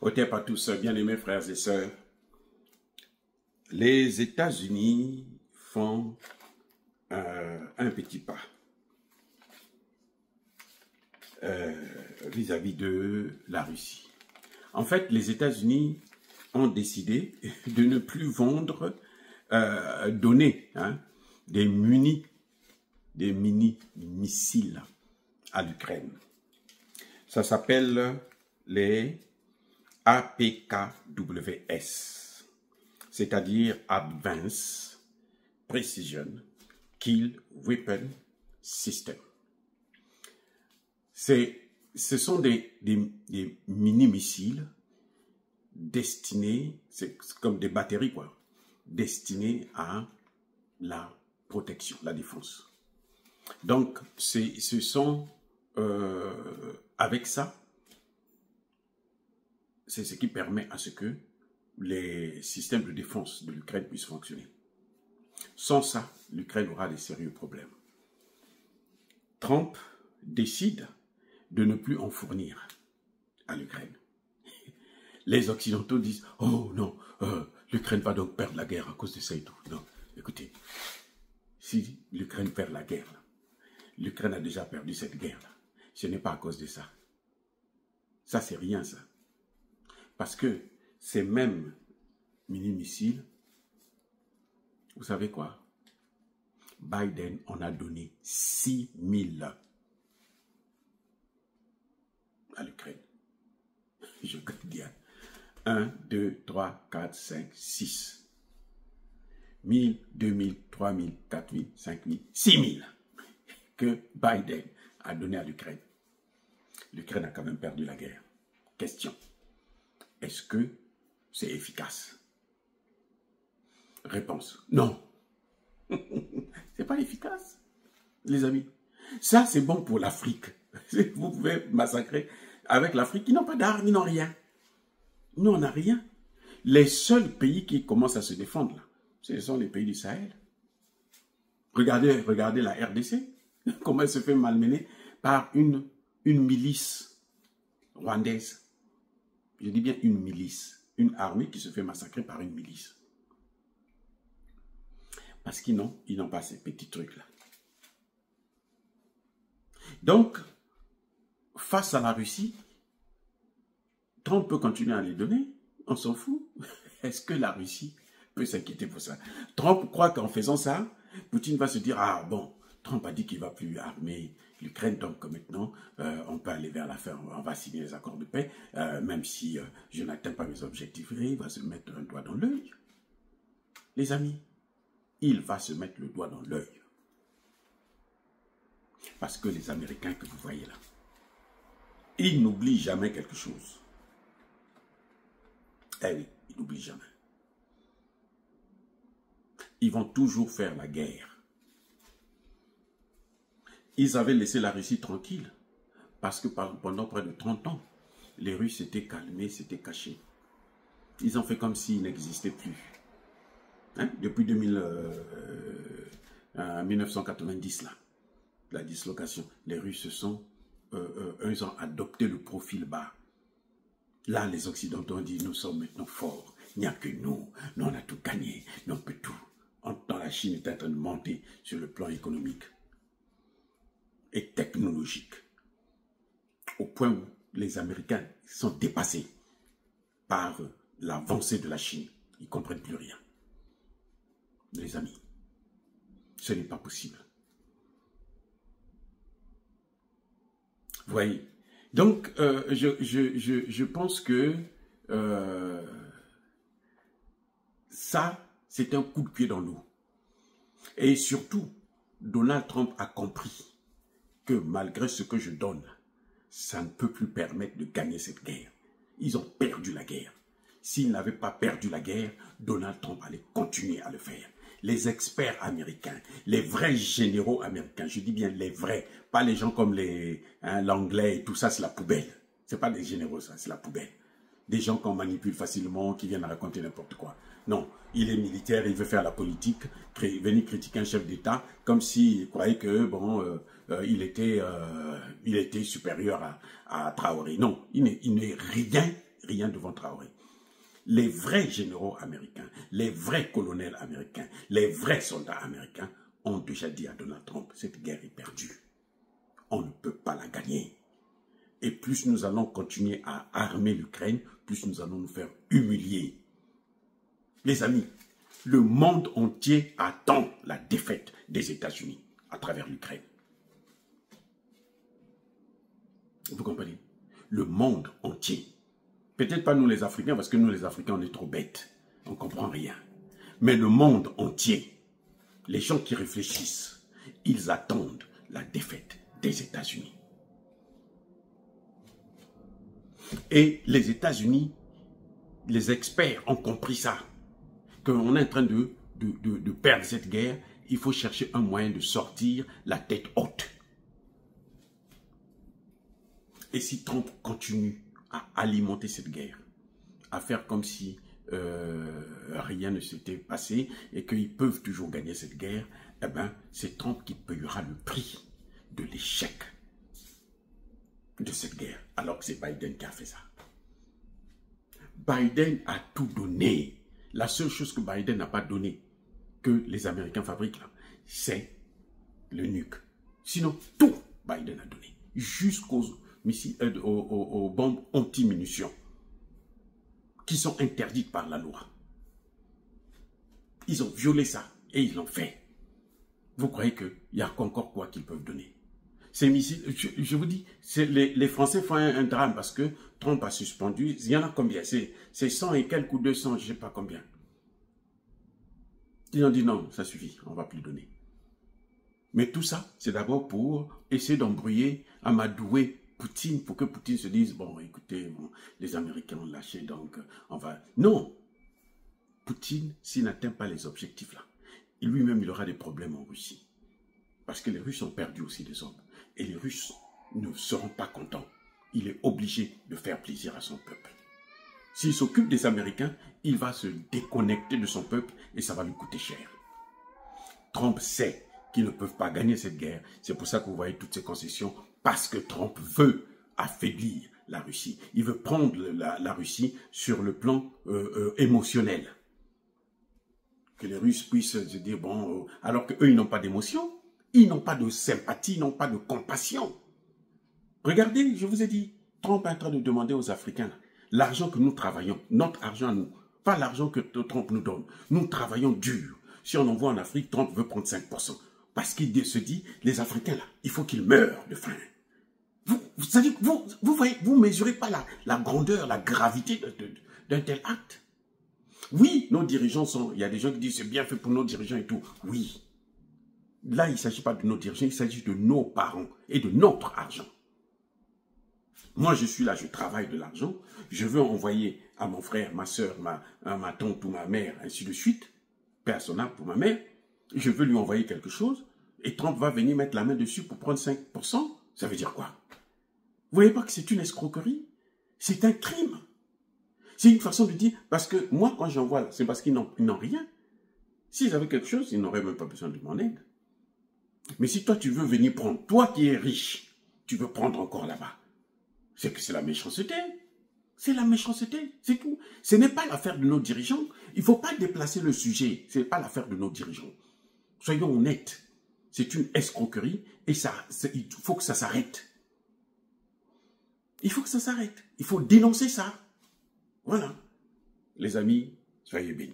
Au terre à tous, bien-aimés frères et sœurs, les États-Unis font un petit pas vis-à-vis de la Russie. En fait, les États-Unis ont décidé de ne plus vendre, donner des mini-missiles à l'Ukraine. Ça s'appelle les APKWS, c'est-à-dire Advanced Precision Kill Weapon System. Ce sont des mini-missiles destinés, c'est comme des batteries quoi, destinés à la protection, la défense. Donc, ce sont, avec ça, c'est ce qui permet à ce que les systèmes de défense de l'Ukraine puissent fonctionner. Sans ça, l'Ukraine aura des sérieux problèmes. Trump décide de ne plus en fournir à l'Ukraine. Les Occidentaux disent « Oh non, l'Ukraine va donc perdre la guerre à cause de ça et tout. » Non, écoutez, si l'Ukraine perd la guerre, l'Ukraine a déjà perdu cette guerre-là. Ce n'est pas à cause de ça. Ça, c'est rien, ça. Parce que ces mêmes mini-missiles, vous savez quoi? Biden en a donné 6 000 à l'Ukraine. Je compte bien. 1, 2, 3, 4, 5, 6. 1000, 2000, 3000, 4000, 5000, 6000 que Biden a donné à l'Ukraine. L'Ukraine a quand même perdu la guerre. Question. Est-ce que c'est efficace? Réponse. Non. C'est pas efficace, les amis. Ça, c'est bon pour l'Afrique. Vous pouvez massacrer avec l'Afrique. Ils n'ont pas d'armes, ils n'ont rien. Nous, on n'a rien. Les seuls pays qui commencent à se défendre, là, ce sont les pays du Sahel. Regardez la RDC. Comment elle se fait malmener par une milice rwandaise. Je dis bien une milice. Une armée qui se fait massacrer par une milice. Parce qu'ils n'ont pas ces petits trucs-là. Donc, face à la Russie, Trump peut continuer à les donner. On s'en fout. Est-ce que la Russie peut s'inquiéter pour ça? Trump croit qu'en faisant ça, Poutine va se dire, ah bon, Trump a dit qu'il ne va plus armer l'Ukraine, donc maintenant, on peut aller vers la fin, on va signer les accords de paix, même si je n'atteins pas mes objectifs. Et il va se mettre un doigt dans l'œil. Les amis, il va se mettre le doigt dans l'œil. Parce que les Américains que vous voyez là, ils n'oublient jamais quelque chose. Eh oui, ils n'oublient jamais. Ils vont toujours faire la guerre. Ils avaient laissé la Russie tranquille. Parce que pendant près de 30 ans, les Russes s'étaient calmés, s'étaient cachés. Ils ont fait comme s'ils n'existaient plus. Hein? Depuis 1990, là, la dislocation, les Russes ils ont adopté le profil bas. Là, les Occidentaux ont dit, nous sommes maintenant forts. Il n'y a que nous. Nous, on a tout gagné. Nous, on peut tout. Dans la Chine est en train de monter sur le plan économique et technologique. Au point où les Américains sont dépassés par l'avancée de la Chine. Ils ne comprennent plus rien. Les amis, ce n'est pas possible. Vous voyez? Donc, je pense que ça, c'est un coup de pied dans l'eau. Et surtout, Donald Trump a compris que malgré ce que je donne, ça ne peut plus permettre de gagner cette guerre. Ils ont perdu la guerre. S'ils n'avaient pas perdu la guerre, Donald Trump allait continuer à le faire. Les experts américains, les vrais généraux américains, je dis bien les vrais, pas les gens comme l'anglais et tout ça, c'est la poubelle. Ce n'est pas des généraux, ça, c'est la poubelle. Des gens qu'on manipule facilement, qui viennent raconter n'importe quoi. Non, il est militaire, il veut faire la politique, venir critiquer un chef d'État, comme s'il croyait que, bon, il était supérieur à Traoré. Non, il n'est rien rien devant Traoré. Les vrais généraux américains, les vrais colonels américains, les vrais soldats américains ont déjà dit à Donald Trump, cette guerre est perdue. On ne peut pas la gagner. Et plus nous allons continuer à armer l'Ukraine, plus nous allons nous faire humilier. Les amis, le monde entier attend la défaite des États-Unis à travers l'Ukraine. Vous comprenez? Le monde entier. Peut-être pas nous les Africains, parce que nous les Africains, on est trop bêtes. On ne comprend rien. Mais le monde entier, les gens qui réfléchissent, ils attendent la défaite des États-Unis. Et les États-Unis, les experts ont compris ça. Qu'on est en train de perdre cette guerre, il faut chercher un moyen de sortir la tête haute. Et si Trump continue à alimenter cette guerre, à faire comme si rien ne s'était passé et qu'ils peuvent toujours gagner cette guerre, eh bien, c'est Trump qui payera le prix de l'échec de cette guerre, alors que c'est Biden qui a fait ça. Biden a tout donné. La seule chose que Biden n'a pas donné, que les Américains fabriquent là, c'est le nuque. Sinon, tout Biden a donné, jusqu'aux missiles, aux bombes anti-munitions, qui sont interdites par la loi. Ils ont violé ça, et ils l'ont fait. Vous croyez qu'il y a encore quoi qu'ils peuvent donner? Ces missiles, je vous dis, les Français font un drame parce que Trump a suspendu. Il y en a combien? C'est 100 et quelques ou 200, je ne sais pas combien. Ils ont dit non, ça suffit, on ne va plus donner. Mais tout ça, c'est d'abord pour essayer d'embrouiller, amadouer Poutine, pour que Poutine se dise, bon, écoutez, bon, les Américains ont lâché, donc on va... Non! Poutine, s'il n'atteint pas les objectifs là, lui-même, il aura des problèmes en Russie. Parce que les Russes ont perdu aussi des hommes. Et les Russes ne seront pas contents. Il est obligé de faire plaisir à son peuple. S'il s'occupe des Américains, il va se déconnecter de son peuple et ça va lui coûter cher. Trump sait qu'ils ne peuvent pas gagner cette guerre. C'est pour ça que vous voyez toutes ces concessions. Parce que Trump veut affaiblir la Russie. Il veut prendre la Russie sur le plan émotionnel. Que les Russes puissent se dire, bon, alors qu'eux, ils n'ont pas d'émotion. Ils n'ont pas de sympathie, ils n'ont pas de compassion. Regardez, je vous ai dit, Trump est en train de demander aux Africains, l'argent que nous travaillons, notre argent à nous, pas l'argent que Trump nous donne. Nous travaillons dur. Si on envoie en Afrique, Trump veut prendre 5%. Parce qu'il se dit, les Africains là, il faut qu'ils meurent de faim. Vous voyez, vous mesurez pas la grandeur, la gravité d'un tel acte. Oui, nos dirigeants sont, il y a des gens qui disent c'est bien fait pour nos dirigeants et tout. Oui. Là, il ne s'agit pas de nos dirigeants, il s'agit de nos parents et de notre argent. Moi, je suis là, je travaille de l'argent. Je veux envoyer à mon frère, ma soeur, ma tante ou ma mère, ainsi de suite. Personnel pour ma mère. Je veux lui envoyer quelque chose. Et Trump va venir mettre la main dessus pour prendre 5%. Ça veut dire quoi? Vous voyez pas que c'est une escroquerie? C'est un crime. C'est une façon de dire, parce que moi, quand j'envoie, c'est parce qu'ils n'ont rien. S'ils avaient quelque chose, ils n'auraient même pas besoin de mon aide. Mais si toi, tu veux venir prendre, toi qui es riche, tu veux prendre encore là-bas, c'est que c'est la méchanceté. C'est la méchanceté, c'est tout. Ce n'est pas l'affaire de nos dirigeants. Il ne faut pas déplacer le sujet. Ce n'est pas l'affaire de nos dirigeants. Soyons honnêtes. C'est une escroquerie et il faut que ça s'arrête. Il faut que ça s'arrête. Il faut dénoncer ça. Voilà. Les amis, soyez bénis.